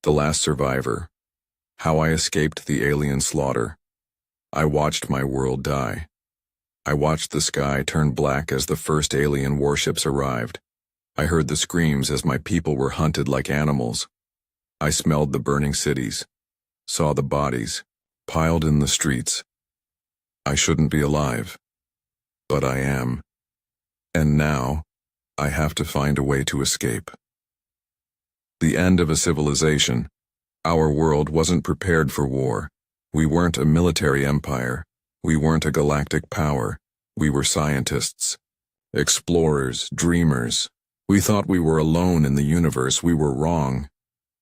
The Last Survivor. How I Escaped the Alien Slaughter. I watched my world die. I watched the sky turn black as the first alien warships arrived. I heard the screams as my people were hunted like animals. I smelled the burning cities, saw the bodies, piled in the streets. I shouldn't be alive, but I am. And now, I have to find a way to escape. The end of a civilization. Our world wasn't prepared for war. We weren't a military empire. We weren't a galactic power. We were scientists, explorers, dreamers. We thought we were alone in the universe. We were wrong.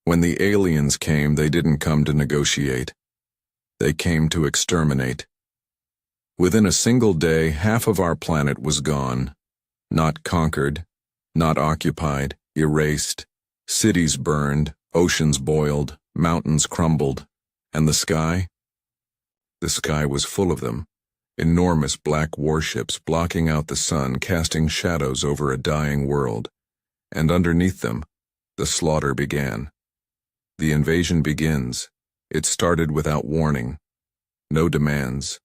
When the aliens came, they didn't come to negotiate. They came to exterminate. Within a single day, half of our planet was gone. Not conquered, not occupied, erased. Cities burned, oceans boiled, mountains crumbled. And the sky? The sky was full of them. Enormous black warships blocking out the sun, casting shadows over a dying world. And underneath them, the slaughter began. The invasion begins. It started without warning. No demands,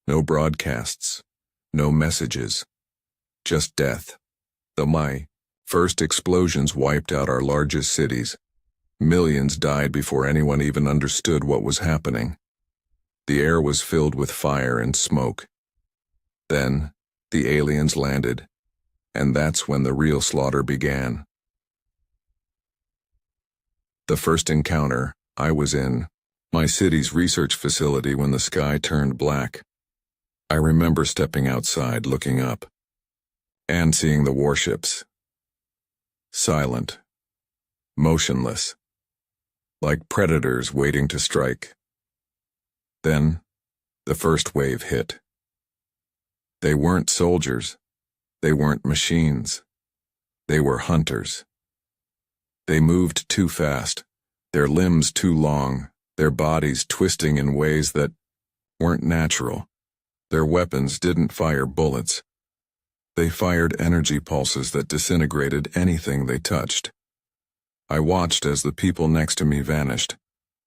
no broadcasts, no messages. Just death. My first explosions wiped out our largest cities. Millions died before anyone even understood what was happening. The air was filled with fire and smoke. Then, the aliens landed, and that's when the real slaughter began. The first encounter, I was in my city's research facility when the sky turned black. I remember stepping outside, looking up, and seeing the warships. Silent, motionless, like predators waiting to strike. Then, the first wave hit. They weren't soldiers. They weren't machines. They were hunters. They moved too fast, their limbs too long, their bodies twisting in ways that weren't natural. Their weapons didn't fire bullets. They fired energy pulses that disintegrated anything they touched. I watched as the people next to me vanished,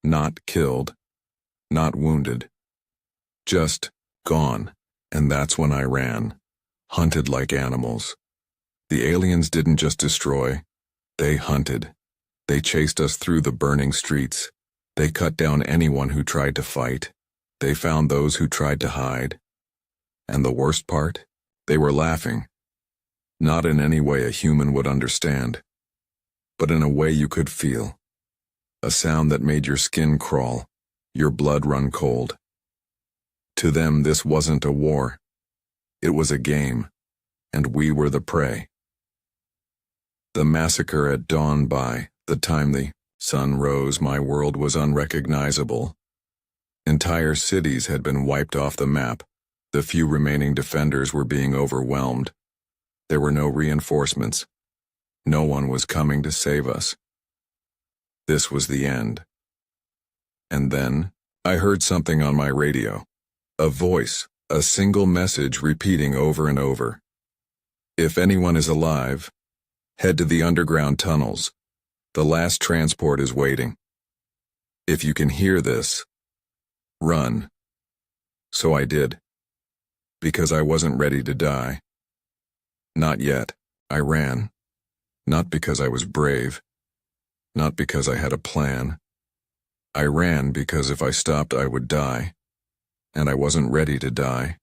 not killed, not wounded, just gone, and that's when I ran, hunted like animals. The aliens didn't just destroy, they hunted. They chased us through the burning streets. They cut down anyone who tried to fight. They found those who tried to hide. And the worst part? They were laughing. Not in any way a human would understand, but in a way you could feel. A sound that made your skin crawl, your blood run cold. To them, this wasn't a war. It was a game, and we were the prey. The massacre at dawn. By the time the sun rose, my world was unrecognizable. Entire cities had been wiped off the map. The few remaining defenders were being overwhelmed. There were no reinforcements. No one was coming to save us. This was the end. And then, I heard something on my radio. A voice, a single message repeating over and over. If anyone is alive, head to the underground tunnels. The last transport is waiting. If you can hear this, run. So I did. Because I wasn't ready to die. Not yet. I ran. Not because I was brave. Not because I had a plan. I ran because if I stopped I would die. And I wasn't ready to die.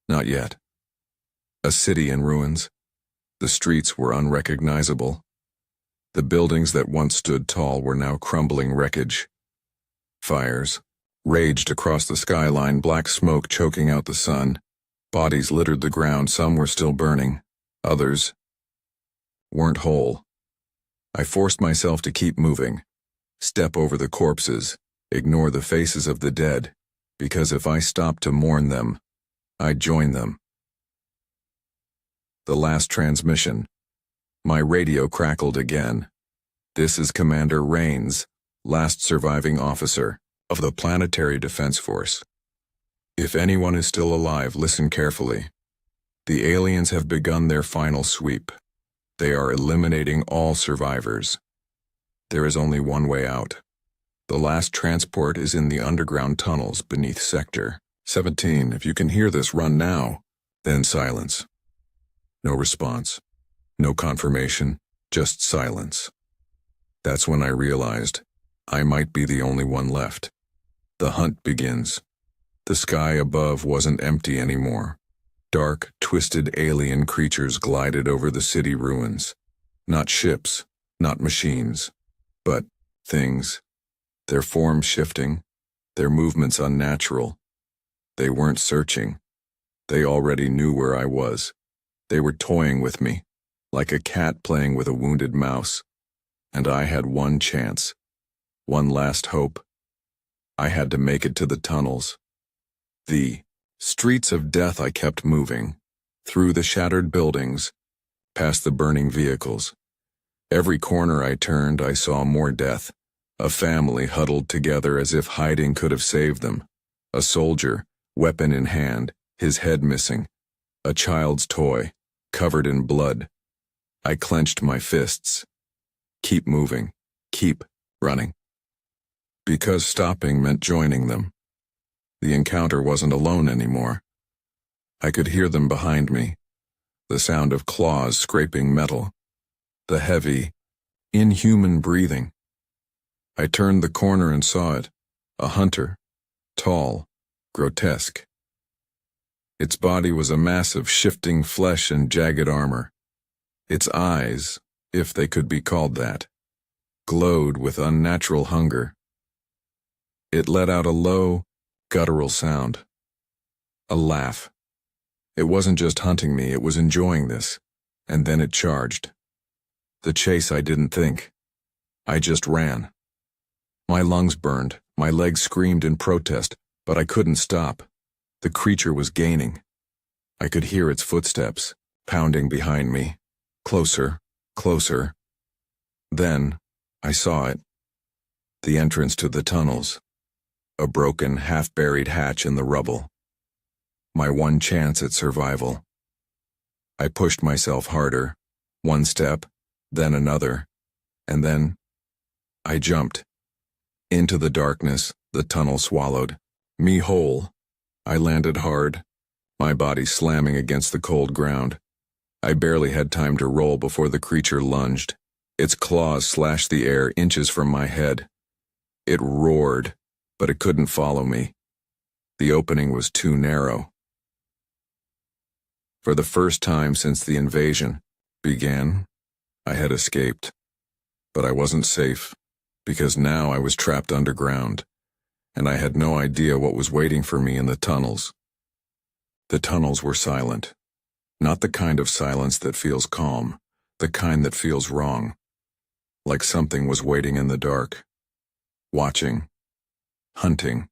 Not yet. A city in ruins. The streets were unrecognizable. The buildings that once stood tall were now crumbling wreckage. Fires raged across the skyline, black smoke choking out the sun. Bodies littered the ground, some were still burning. Others weren't whole. I forced myself to keep moving. Step over the corpses, ignore the faces of the dead, because if I stopped to mourn them, I'd join them. The last transmission. My radio crackled again. This is Commander Rains, last surviving officer of the Planetary Defense Force. If anyone is still alive, listen carefully. The aliens have begun their final sweep. They are eliminating all survivors. There is only one way out. The last transport is in the underground tunnels beneath Sector 17. If you can hear this, run now. Then silence. No response. No confirmation. Just silence. That's when I realized I might be the only one left. The hunt begins. The sky above wasn't empty anymore. Dark, twisted alien creatures glided over the city ruins. Not ships, not machines, but things. Their forms shifting, their movements unnatural. They weren't searching. They already knew where I was. They were toying with me, like a cat playing with a wounded mouse. And I had one chance, one last hope. I had to make it to the tunnels. The streets of death. I kept moving, through the shattered buildings, past the burning vehicles. Every corner I turned, I saw more death. A family huddled together as if hiding could have saved them. A soldier, weapon in hand, his head missing. A child's toy, covered in blood. I clenched my fists. Keep moving. Keep running. Because stopping meant joining them. The encounter wasn't alone anymore. I could hear them behind me. The sound of claws scraping metal. The heavy, inhuman breathing. I turned the corner and saw it. A hunter. Tall. Grotesque. Its body was a mass of shifting flesh and jagged armor. Its eyes, if they could be called that, glowed with unnatural hunger. It let out a low, guttural sound. A laugh. It wasn't just hunting me, it was enjoying this. And then it charged. The chase. I didn't think. I just ran. My lungs burned, my legs screamed in protest, but I couldn't stop. The creature was gaining. I could hear its footsteps, pounding behind me. Closer, closer. Then, I saw it. The entrance to the tunnels. A broken, half-buried hatch in the rubble. My one chance at survival. I pushed myself harder. One step, then another, and then I jumped. Into the darkness, the tunnel swallowed me whole. I landed hard, my body slamming against the cold ground. I barely had time to roll before the creature lunged. Its claws slashed the air inches from my head. It roared, but it couldn't follow me. The opening was too narrow. For the first time since the invasion began, I had escaped. But I wasn't safe, because now I was trapped underground, and I had no idea what was waiting for me in the tunnels. The tunnels were silent. Not the kind of silence that feels calm, the kind that feels wrong. Like something was waiting in the dark. Watching. Hunting.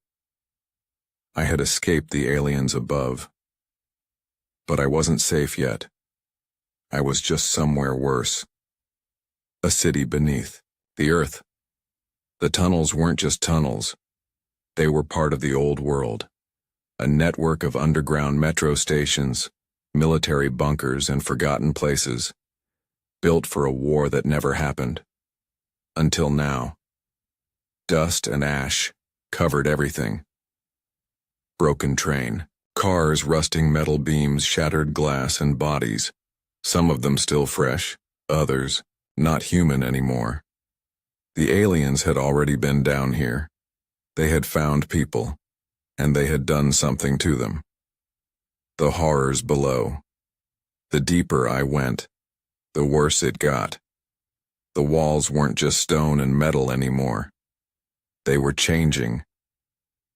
I had escaped the aliens above. But I wasn't safe yet. I was just somewhere worse. A city beneath. The Earth. The tunnels weren't just tunnels. They were part of the old world. A network of underground metro stations, military bunkers, and forgotten places. Built for a war that never happened. Until now. Dust and ash covered everything. Broken train. Cars, rusting metal beams, shattered glass, and bodies. Some of them still fresh, others not human anymore. The aliens had already been down here. They had found people, and they had done something to them. The horrors below. The deeper I went, the worse it got. The walls weren't just stone and metal anymore. They were changing.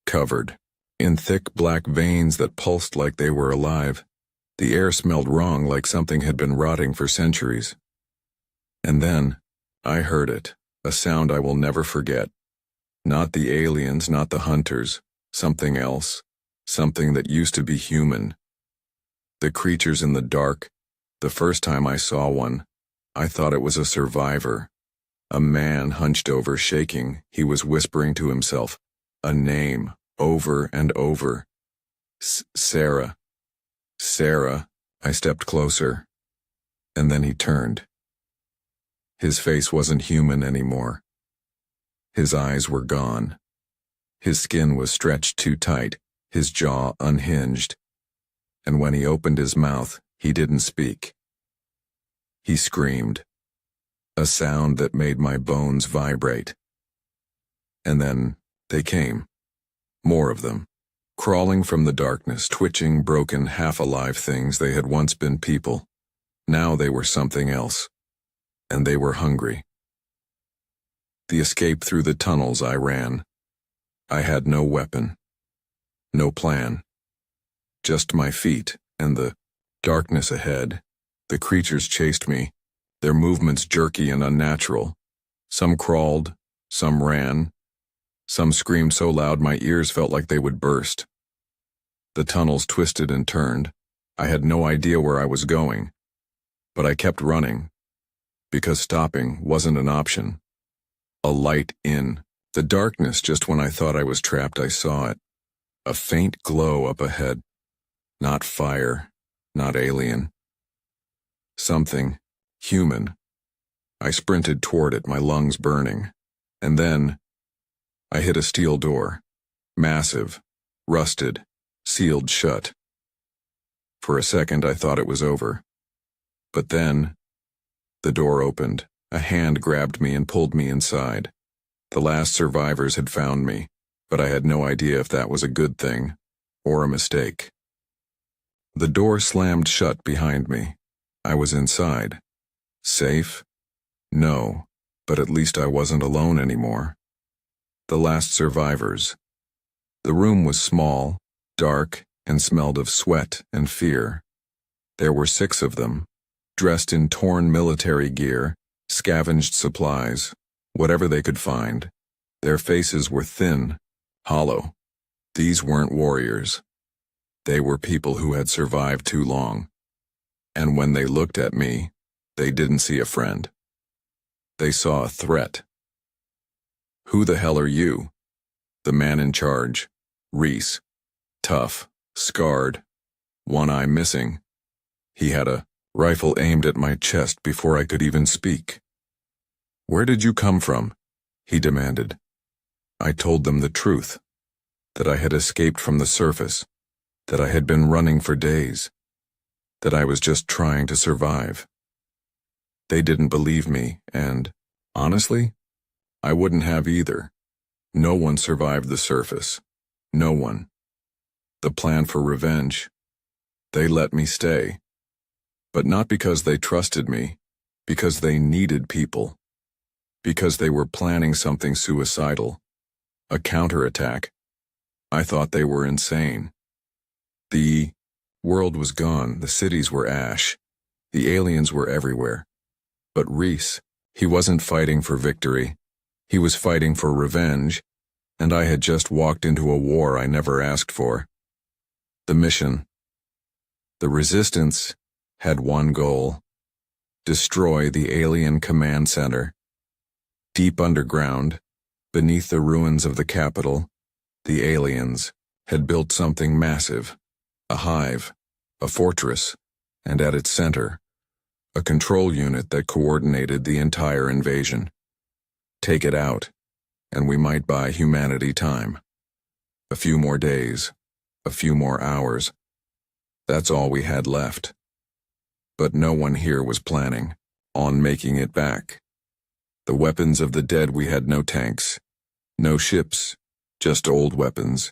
Covered in thick black veins that pulsed like they were alive. The air smelled wrong, like something had been rotting for centuries. And then, I heard it, a sound I will never forget. Not the aliens, not the hunters, something else, something that used to be human. The creatures in the dark. The first time I saw one, I thought it was a survivor. A man hunched over, shaking. He was whispering to himself, a name, over and over. Sarah. Sarah. I stepped closer. And then he turned. His face wasn't human anymore. His eyes were gone. His skin was stretched too tight, his jaw unhinged. And when he opened his mouth, he didn't speak. He screamed, a sound that made my bones vibrate. And then they came. More of them, crawling from the darkness, twitching, broken, half-alive things. They had once been people. Now they were something else. And they were hungry. The escape through the tunnels I ran. I had no weapon. No plan. Just my feet and the darkness ahead. The creatures chased me, their movements jerky and unnatural. Some crawled, some ran. Some screamed so loud my ears felt like they would burst. The tunnels twisted and turned. I had no idea where I was going. But I kept running, because stopping wasn't an option. A light in the darkness. Just when I thought I was trapped, I saw it. A faint glow up ahead. Not fire, not alien. Something human. I sprinted toward it, my lungs burning. And then I hit a steel door. Massive, rusted, sealed shut. For a second I thought it was over. But then the door opened. A hand grabbed me and pulled me inside. The last survivors had found me, but I had no idea if that was a good thing or a mistake. The door slammed shut behind me. I was inside. Safe? No, but at least I wasn't alone anymore. The last survivors. The room was small, dark, and smelled of sweat and fear. There were 6 of them, dressed in torn military gear, scavenged supplies, whatever they could find. Their faces were thin, hollow. These weren't warriors. They were people who had survived too long. And when they looked at me, they didn't see a friend. They saw a threat. Who the hell are you? The man in charge, Reese. Tough, scarred, one eye missing. He had a rifle aimed at my chest before I could even speak. Where did you come from? He demanded. I told them the truth, that I had escaped from the surface, that I had been running for days, that I was just trying to survive. They didn't believe me, and, honestly, I wouldn't have either. No one survived the surface. No one. The plan for revenge. They let me stay. But not because they trusted me, because they needed people. Because they were planning something suicidal. A counterattack. I thought they were insane. The world was gone, the cities were ash. The aliens were everywhere. But Reese, he wasn't fighting for victory. He was fighting for revenge, and I had just walked into a war I never asked for. The mission. The resistance had one goal: destroy the alien command center. Deep underground, beneath the ruins of the capital, the aliens had built something massive, a hive, a fortress, and at its center, a control unit that coordinated the entire invasion. Take it out, and we might buy humanity time. A few more days, a few more hours. That's all we had left. But no one here was planning on making it back. The weapons of the dead, we had no tanks, no ships, just old weapons,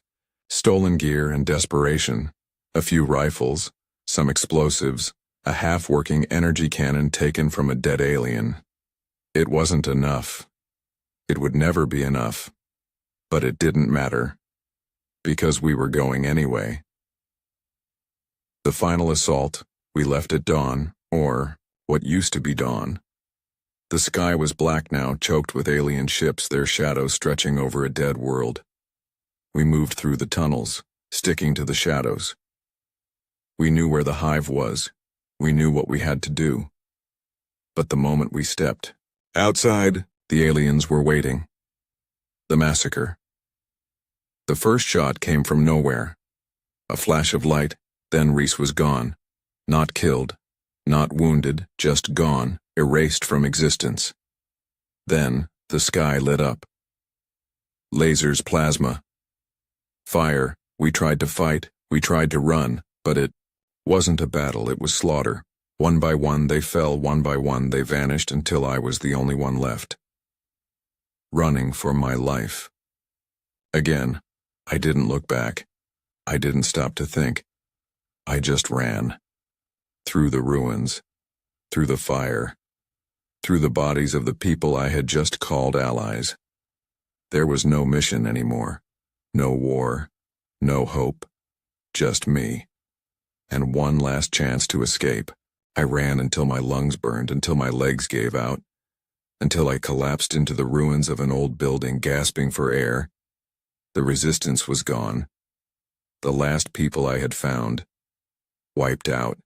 stolen gear and desperation, a few rifles, some explosives, a half-working energy cannon taken from a dead alien. It wasn't enough. It would never be enough. But it didn't matter, because we were going anyway. The final assault, we left at dawn, or what used to be dawn. The sky was black now, choked with alien ships, their shadows stretching over a dead world. We moved through the tunnels, sticking to the shadows. We knew where the hive was. We knew what we had to do. But the moment we stepped outside, the aliens were waiting. The massacre. The first shot came from nowhere. A flash of light, then Reese was gone. Not killed, not wounded, just gone, erased from existence. Then the sky lit up. Lasers, plasma, fire. We tried to fight, we tried to run, but it wasn't a battle, it was slaughter. One by one they fell, one by one they vanished until I was the only one left. Running for my life. Again, I didn't look back. I didn't stop to think. I just ran. Through the ruins, through the fire, through the bodies of the people I had just called allies. There was no mission anymore, no war, no hope, just me. And one last chance to escape. I ran until my lungs burned, until my legs gave out, until I collapsed into the ruins of an old building, gasping for air. The resistance was gone. The last people I had found, wiped out.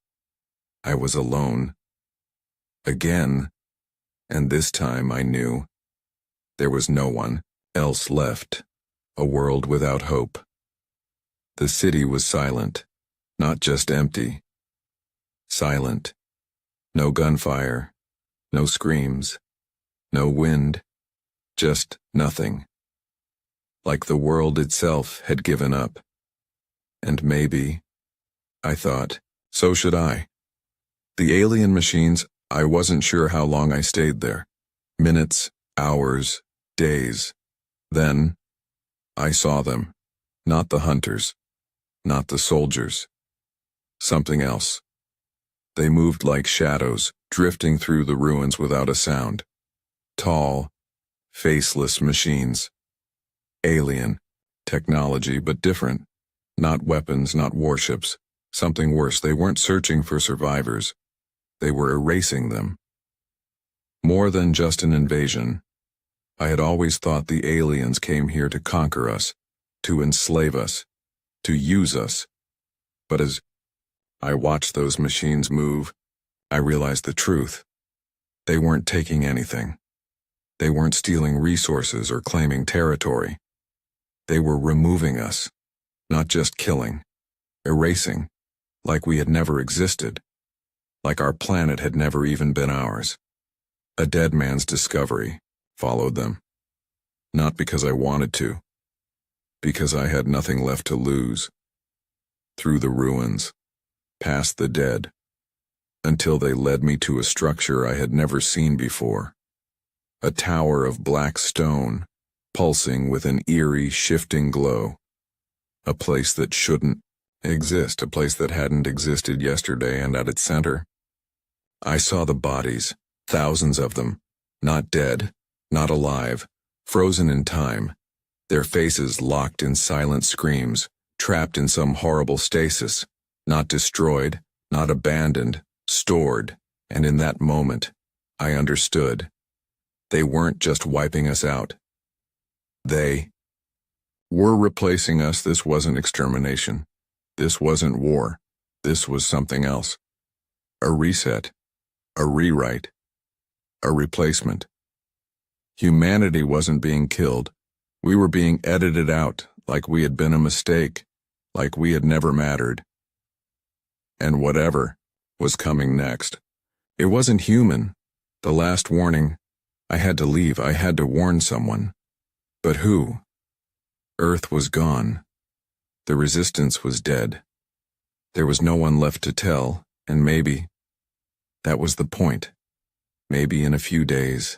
I was alone. Again, and this time I knew. There was no one else left, a world without hope. The city was silent, not just empty. Silent. No gunfire, no screams, no wind, just nothing. Like the world itself had given up. And maybe, I thought, so should I. The alien machines, I wasn't sure how long I stayed there. Minutes, hours, days. Then, I saw them. Not the hunters. Not the soldiers. Something else. They moved like shadows, drifting through the ruins without a sound. Tall, faceless machines. Alien. Technology, but different. Not weapons, not warships. Something worse, they weren't searching for survivors. They were erasing them. More than just an invasion. I had always thought the aliens came here to conquer us, to enslave us, to use us. But as I watched those machines move, I realized the truth. They weren't taking anything. They weren't stealing resources or claiming territory. They were removing us, not just killing, erasing, like we had never existed, like our planet had never even been ours. A dead man's discovery followed them. Not because I wanted to, because I had nothing left to lose. Through the ruins, past the dead, until they led me to a structure I had never seen before. A tower of black stone, pulsing with an eerie, shifting glow. A place that shouldn't exist, a place that hadn't existed yesterday, and at its center, I saw the bodies, thousands of them, not dead, not alive, frozen in time, their faces locked in silent screams, trapped in some horrible stasis, not destroyed, not abandoned, stored, and in that moment, I understood. They weren't just wiping us out. They were replacing us. This wasn't extermination. This wasn't war. This was something else. A reset. A rewrite. A replacement. Humanity wasn't being killed. We were being edited out, like we had been a mistake, like we had never mattered. And whatever was coming next, it wasn't human. The last warning. I had to leave. I had to warn someone. But who? Earth was gone. The resistance was dead. There was no one left to tell, and maybe that was the point. Maybe in a few days,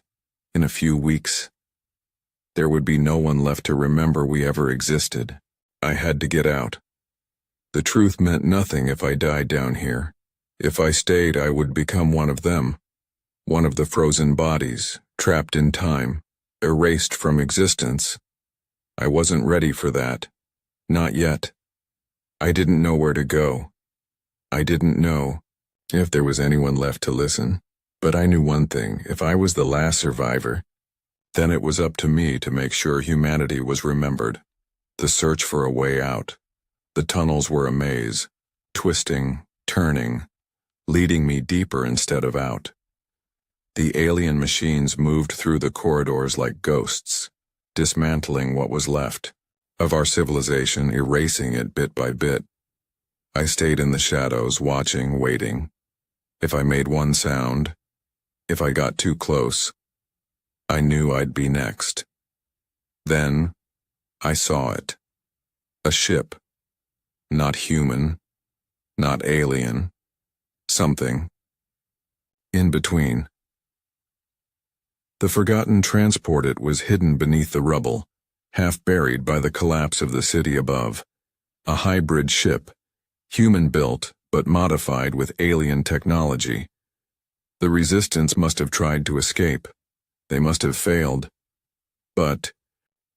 in a few weeks, there would be no one left to remember we ever existed. I had to get out. The truth meant nothing if I died down here. If I stayed, I would become one of them. One of the frozen bodies, trapped in time, erased from existence. I wasn't ready for that. Not yet. I didn't know where to go. I didn't know if there was anyone left to listen. But I knew one thing: if I was the last survivor, then it was up to me to make sure humanity was remembered. The search for a way out. The tunnels were a maze, twisting, turning, leading me deeper instead of out. The alien machines moved through the corridors like ghosts, dismantling what was left of our civilization, erasing it bit by bit. I stayed in the shadows, watching, waiting. If I made one sound, if I got too close, I knew I'd be next. Then, I saw it. A ship. Not human. Not alien. Something. In between. The forgotten transport it was hidden beneath the rubble, half buried by the collapse of the city above. A hybrid ship, human-built but modified with alien technology. The resistance must have tried to escape. They must have failed. But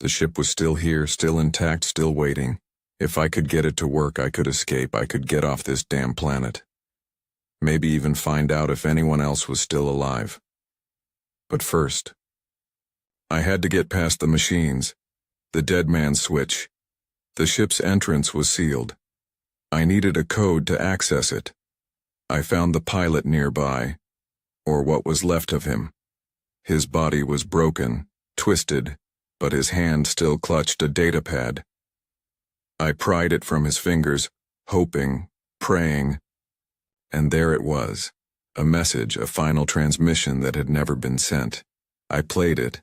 the ship was still here, still intact, still waiting. If I could get it to work, I could escape. I could get off this damn planet. Maybe even find out if anyone else was still alive. But first, I had to get past the machines, the dead man's switch. The ship's entrance was sealed. I needed a code to access it. I found the pilot nearby, or what was left of him. His body was broken, twisted, but his hand still clutched a datapad. I pried it from his fingers, hoping, praying, and there it was, a message, a final transmission that had never been sent. I played it,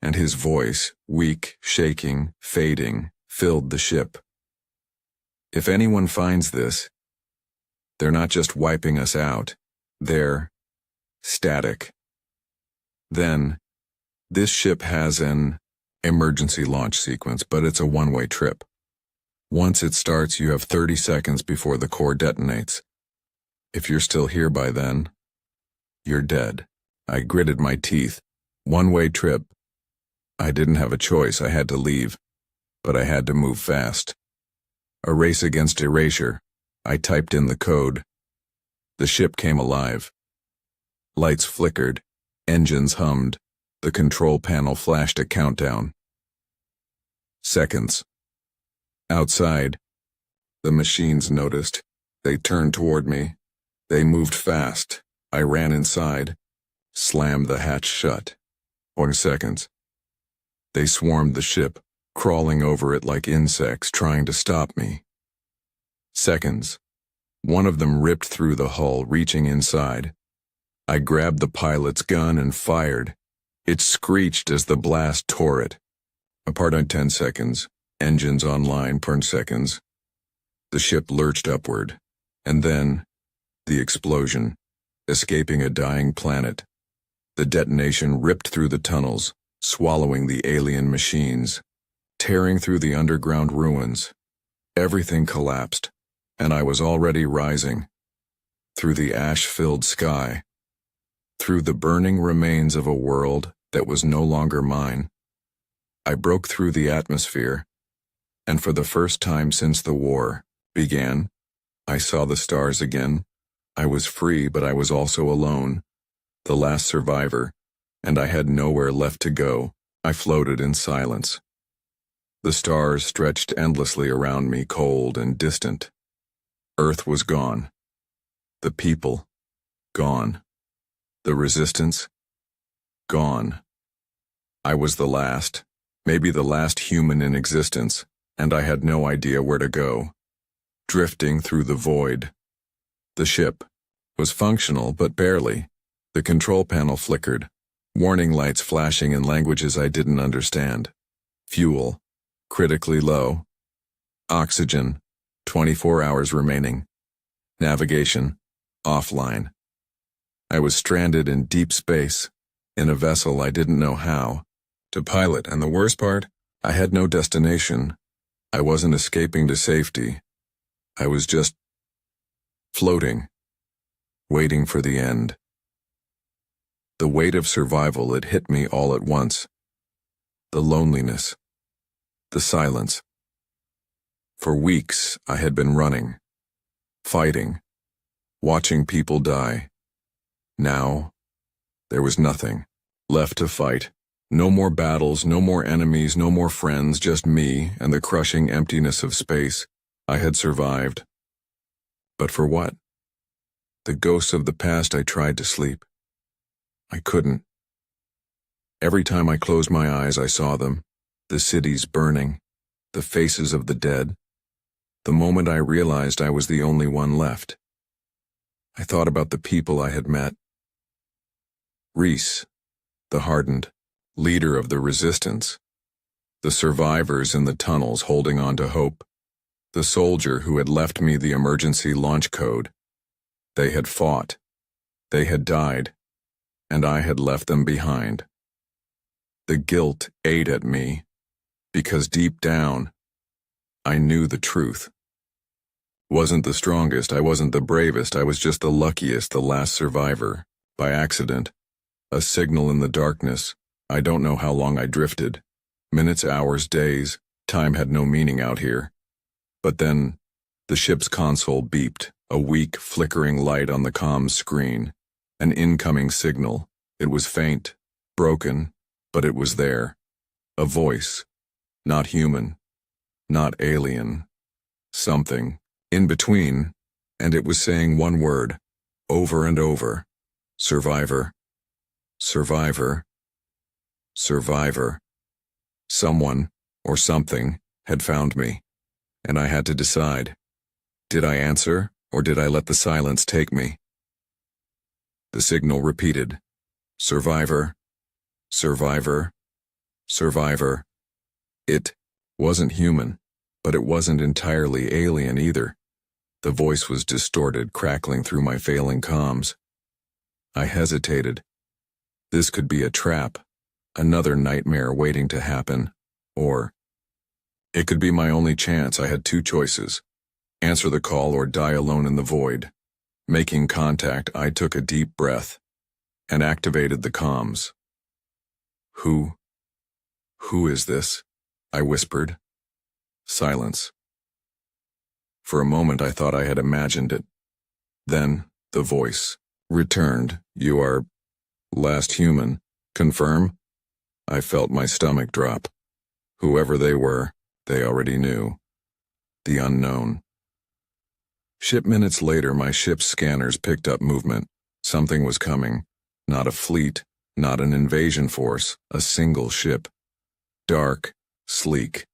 and his voice, weak, shaking, fading, filled the ship. If anyone finds this, they're not just wiping us out, they're static. Then, this ship has an emergency launch sequence, but it's a one-way trip. Once it starts, you have 30 seconds before the core detonates. If you're still here by then, you're dead. I gritted my teeth. One-way trip. I didn't have a choice, I had to leave. But I had to move fast. A race against erasure. I typed in the code. The ship came alive. Lights flickered. Engines hummed. The control panel flashed a countdown. Seconds. Outside, the machines noticed. They turned toward me. They moved fast. I ran inside, slammed the hatch shut. 20 seconds. They swarmed the ship, crawling over it like insects, trying to stop me. Seconds. One of them ripped through the hull, reaching inside. I grabbed the pilot's gun and fired. It screeched as the blast tore it. Apart on 10 seconds. Engines online per seconds. The ship lurched upward. And then, the explosion. Escaping a dying planet. The detonation ripped through the tunnels, swallowing the alien machines, tearing through the underground ruins. Everything collapsed, and I was already rising. Through the ash-filled sky. Through the burning remains of a world that was no longer mine. I broke through the atmosphere, and for the first time since the war began, I saw the stars again. I was free, but I was also alone, the last survivor, and I had nowhere left to go. I floated in silence. The stars stretched endlessly around me, cold and distant. Earth was gone. The people, gone. The resistance, gone. I was the last, maybe the last human in existence, and I had no idea where to go. Drifting through the void. The ship was functional, but barely. The control panel flickered, warning lights flashing in languages I didn't understand. Fuel, critically low. Oxygen, 24 hours remaining. Navigation, offline. I was stranded in deep space, in a vessel I didn't know how to pilot, and the worst part, I had no destination. I wasn't escaping to safety. I was just floating, waiting for the end. The weight of survival had hit me all at once. The loneliness, the silence. For weeks, I had been running, fighting, watching people die. Now, there was nothing left to fight. No more battles, no more enemies, no more friends, just me and the crushing emptiness of space. I had survived. But for what? The ghosts of the past. I tried to sleep. I couldn't. Every time I closed my eyes, I saw them. The cities burning, the faces of the dead. The moment I realized I was the only one left, I thought about the people I had met. Reese, the hardened leader of the resistance. The survivors in the tunnels holding on to hope. The soldier who had left me the emergency launch code. They had fought. They had died. And I had left them behind. The guilt ate at me, because deep down, I knew the truth. Wasn't the strongest, I wasn't the bravest, I was just the luckiest, the last survivor. By accident. A signal in the darkness. I don't know how long I drifted. Minutes, hours, days. Time had no meaning out here. But then, the ship's console beeped, a weak, flickering light on the comms screen. An incoming signal. It was faint, broken, but it was there. A voice. Not human. Not alien. Something. In between. And it was saying one word. Over and over. Survivor. Survivor. Survivor. Someone, or something, had found me. And I had to decide. Did I answer, or did I let the silence take me? The signal repeated. Survivor. Survivor. Survivor. It wasn't human, but it wasn't entirely alien either. The voice was distorted, crackling through my failing comms. I hesitated. This could be a trap, another nightmare waiting to happen, or it could be my only chance. I had two choices. Answer the call or die alone in the void. Making contact, I took a deep breath and activated the comms. Who is this? I whispered. Silence. For a moment I thought I had imagined it. Then, the voice returned. You are last human. Confirm? I felt my stomach drop. Whoever they were, they already knew. The unknown. Minutes later, my ship's scanners picked up movement. Something was coming. Not a fleet, not an invasion force, a single ship. Dark, sleek.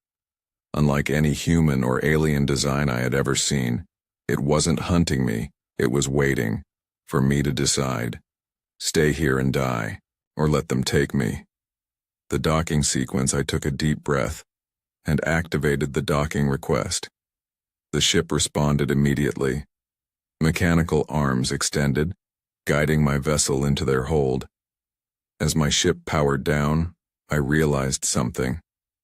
Unlike any human or alien design I had ever seen, it wasn't hunting me, it was waiting for me to decide. Stay here and die, or let them take me. The docking sequence, I took a deep breath and activated the docking request. The ship responded immediately. Mechanical arms extended, guiding my vessel into their hold. As my ship powered down, I realized something.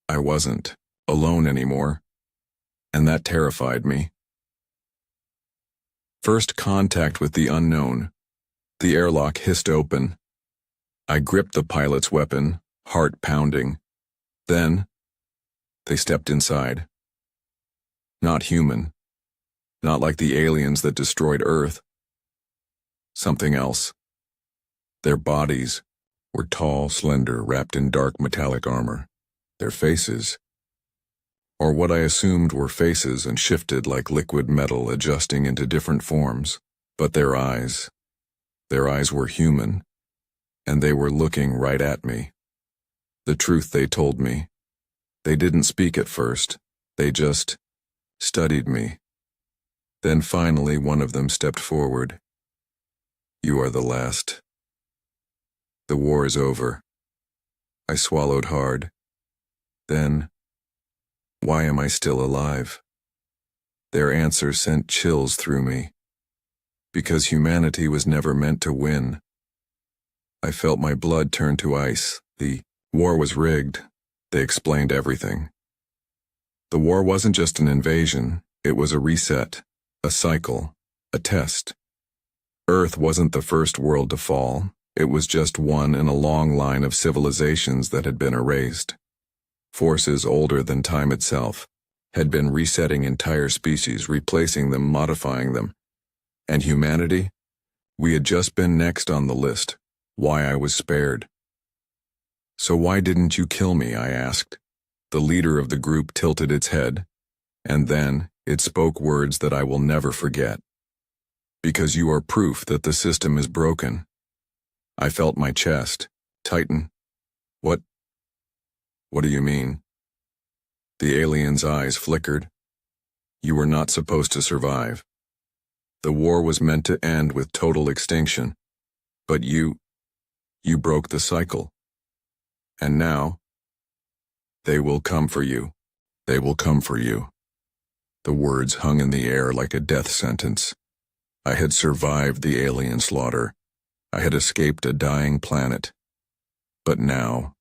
I wasn't alone anymore, and that terrified me. First contact with the unknown. The airlock hissed open. I gripped the pilot's weapon, heart pounding. Then, they stepped inside. Not human. Not like the aliens that destroyed Earth. Something else. Their bodies were tall, slender, wrapped in dark metallic armor. Their faces, or what I assumed were faces and shifted like liquid metal adjusting into different forms, but their eyes were human, and they were looking right at me. The truth they told me. They didn't speak at first, they just studied me. Then finally one of them stepped forward. You are the last. The war is over. I swallowed hard. Then, why am I still alive? Their answer sent chills through me. Because humanity was never meant to win. I felt my blood turn to ice. The war was rigged. They explained everything. The war wasn't just an invasion, it was a reset, a cycle, a test. Earth wasn't the first world to fall, it was just one in a long line of civilizations that had been erased. Forces older than time itself had been resetting entire species, replacing them, modifying them. And humanity? We had just been next on the list. Why I was spared. So why didn't you kill me, I asked. The leader of the group tilted its head, and then it spoke words that I will never forget. Because you are proof that the system is broken. I felt my chest tighten. What do you mean? The alien's eyes flickered. You were not supposed to survive. The war was meant to end with total extinction. But you broke the cycle. And now, They will come for you. They will come for you. The words hung in the air like a death sentence. I had survived the alien slaughter. I had escaped a dying planet. But now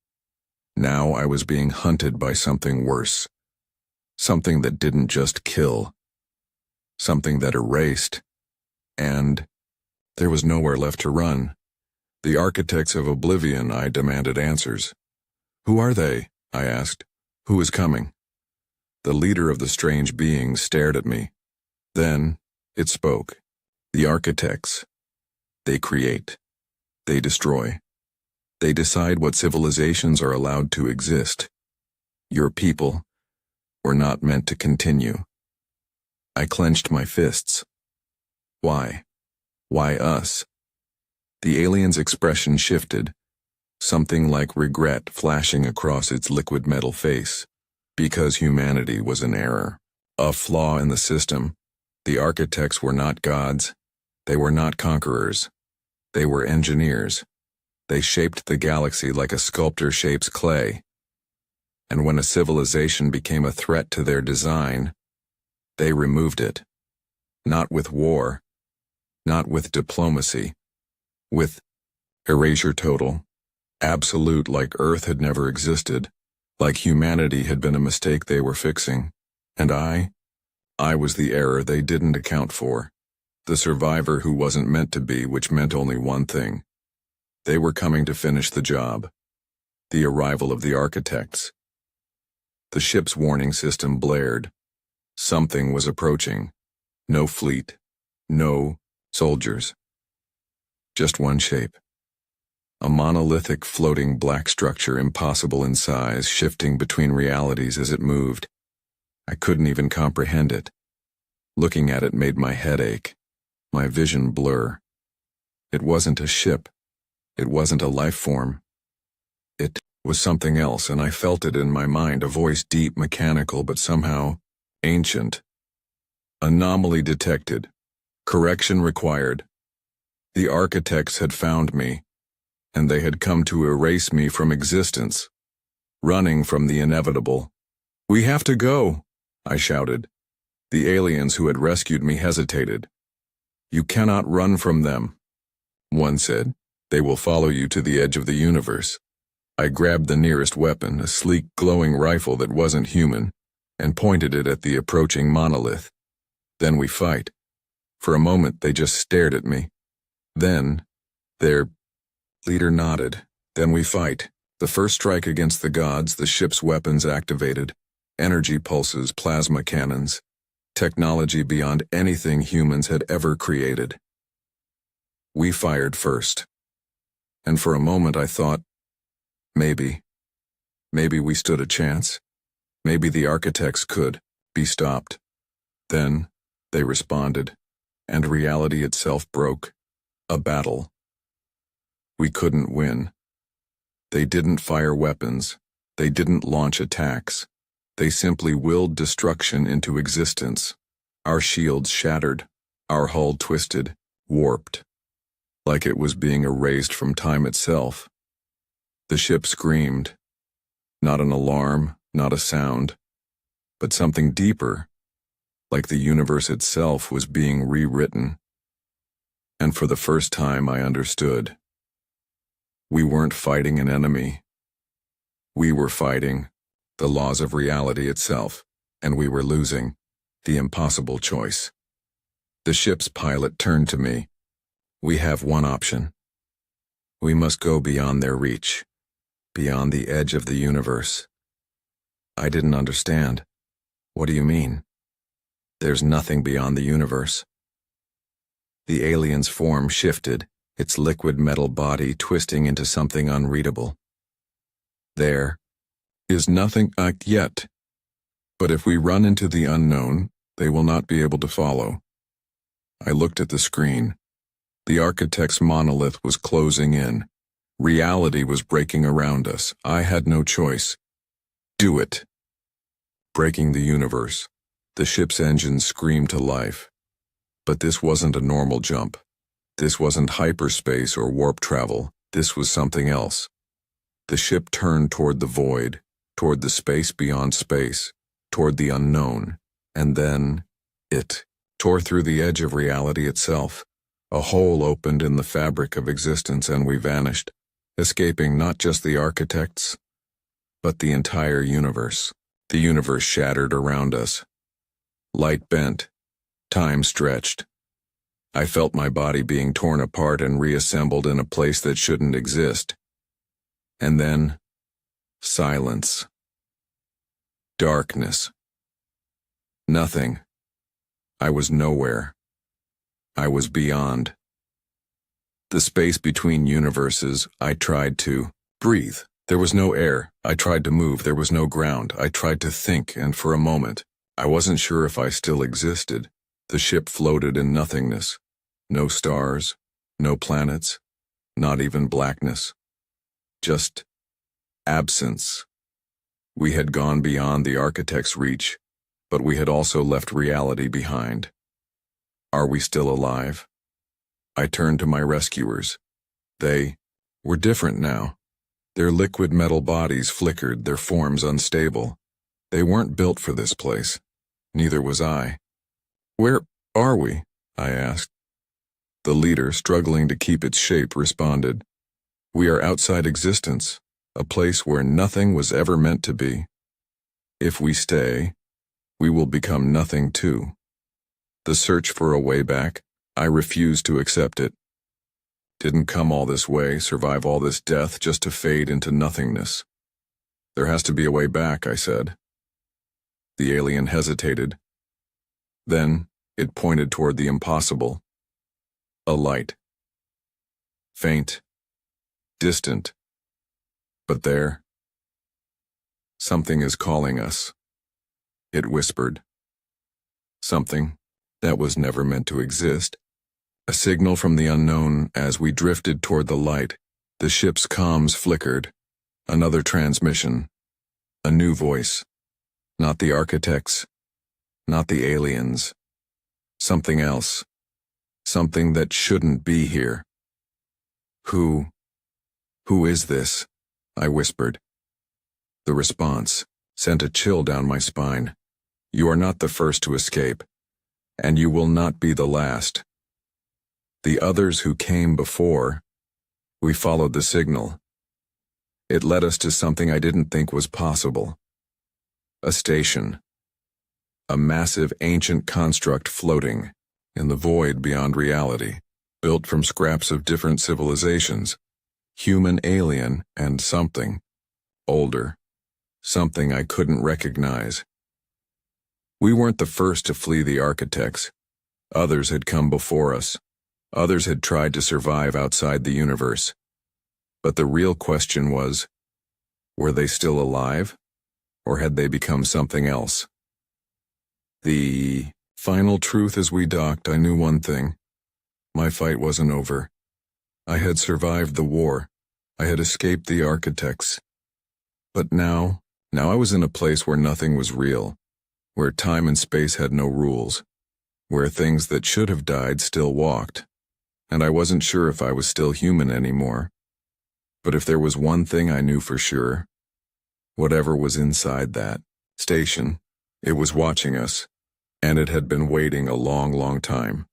I was being hunted by something worse. Something that didn't just kill. Something that erased. And there was nowhere left to run. The architects of oblivion, I demanded answers. Who are they? I asked. Who is coming? The leader of the strange beings stared at me. Then it spoke. The architects. They create. They destroy. They decide what civilizations are allowed to exist. Your people were not meant to continue. I clenched my fists. Why? Why us? The alien's expression shifted, something like regret flashing across its liquid metal face. Because humanity was an error, a flaw in the system. The architects were not gods. They were not conquerors. They were engineers. They shaped the galaxy like a sculptor shapes clay. And when a civilization became a threat to their design, they removed it. Not with war, not with diplomacy, with erasure total, absolute, like Earth had never existed, like humanity had been a mistake they were fixing. And I was the error they didn't account for, the survivor who wasn't meant to be, which meant only one thing. They were coming to finish the job. The arrival of the architects. The ship's warning system blared. Something was approaching. No fleet. No soldiers. Just one shape. A monolithic floating black structure, impossible in size, shifting between realities as it moved. I couldn't even comprehend it. Looking at it made my head ache, my vision blur. It wasn't a ship. It wasn't a life form. It was something else, and I felt it in my mind, a voice deep, mechanical, but somehow ancient. Anomaly detected. Correction required. The architects had found me, and they had come to erase me from existence, running from the inevitable. "We have to go," I shouted. The aliens who had rescued me hesitated. "You cannot run from them," one said. "They will follow you to the edge of the universe." I grabbed the nearest weapon, a sleek, glowing rifle that wasn't human, and pointed it at the approaching monolith. "Then we fight." For a moment they just stared at me. Then, their leader nodded. "Then we fight." The first strike against the gods, the ship's weapons activated. Energy pulses, plasma cannons. Technology beyond anything humans had ever created. We fired first. And for a moment I thought, maybe we stood a chance. Maybe the architects could be stopped. Then, they responded, and reality itself broke. A battle. We couldn't win. They didn't fire weapons. They didn't launch attacks. They simply willed destruction into existence. Our shields shattered. Our hull twisted, warped. Like it was being erased from time itself. The ship screamed. Not an alarm, not a sound, but something deeper, like the universe itself was being rewritten. And for the first time I understood. We weren't fighting an enemy. We were fighting the laws of reality itself, and we were losing the impossible choice. The ship's pilot turned to me. "We have one option. We must go beyond their reach, beyond the edge of the universe." I didn't understand. "What do you mean?" "There's nothing beyond the universe." The alien's form shifted, its liquid metal body twisting into something unreadable. "There is nothing yet. But if we run into the unknown, they will not be able to follow." I looked at the screen. The architect's monolith was closing in. Reality was breaking around us. I had no choice. Do it. Breaking the universe. The ship's engines screamed to life. But this wasn't a normal jump. This wasn't hyperspace or warp travel. This was something else. The ship turned toward the void, toward the space beyond space, toward the unknown, and then it tore through the edge of reality itself. A hole opened in the fabric of existence and we vanished, escaping not just the architects, but the entire universe. The universe shattered around us. Light bent, time stretched. I felt my body being torn apart and reassembled in a place that shouldn't exist. And then, silence. Darkness. Nothing. I was nowhere. I was beyond. The space between universes, I tried to breathe. There was no air. I tried to move. There was no ground. I tried to think, and for a moment, I wasn't sure if I still existed. The ship floated in nothingness. No stars, no planets, not even blackness. Just absence. We had gone beyond the architect's reach, but we had also left reality behind. Are we still alive? I turned to my rescuers. They were different now. Their liquid metal bodies flickered, their forms unstable. They weren't built for this place. Neither was I. "Where are we?" I asked. The leader, struggling to keep its shape, responded, "We are outside existence, a place where nothing was ever meant to be. If we stay, we will become nothing too." The search for a way back, I refused to accept it. Didn't come all this way, survive all this death just to fade into nothingness. "There has to be a way back," I said. The alien hesitated. Then it pointed toward the impossible. A light. Faint. Distant. But there. "Something is calling us," it whispered. Something that was never meant to exist. A signal from the unknown. As we drifted toward the light, the ship's comms flickered. Another transmission. A new voice. Not the architects. Not the aliens. Something else. Something that shouldn't be here. Who is this?" I whispered. The response sent a chill down my spine. "You are not the first to escape, and you will not be the last. The others who came before, we followed the signal. It led us to something I didn't think was possible. A station. A massive ancient construct floating in the void beyond reality, built from scraps of different civilizations. Human, alien, and something. Older. Something I couldn't recognize. We weren't the first to flee the architects. Others had come before us. Others had tried to survive outside the universe. But the real question was, were they still alive, or had they become something else? The final truth as we docked, I knew one thing. My fight wasn't over. I had survived the war. I had escaped the architects. But now I was in a place where nothing was real, where time and space had no rules, where things that should have died still walked. And I wasn't sure if I was still human anymore. But if there was one thing I knew for sure, whatever was inside that station, it was watching us, and it had been waiting a long, long time.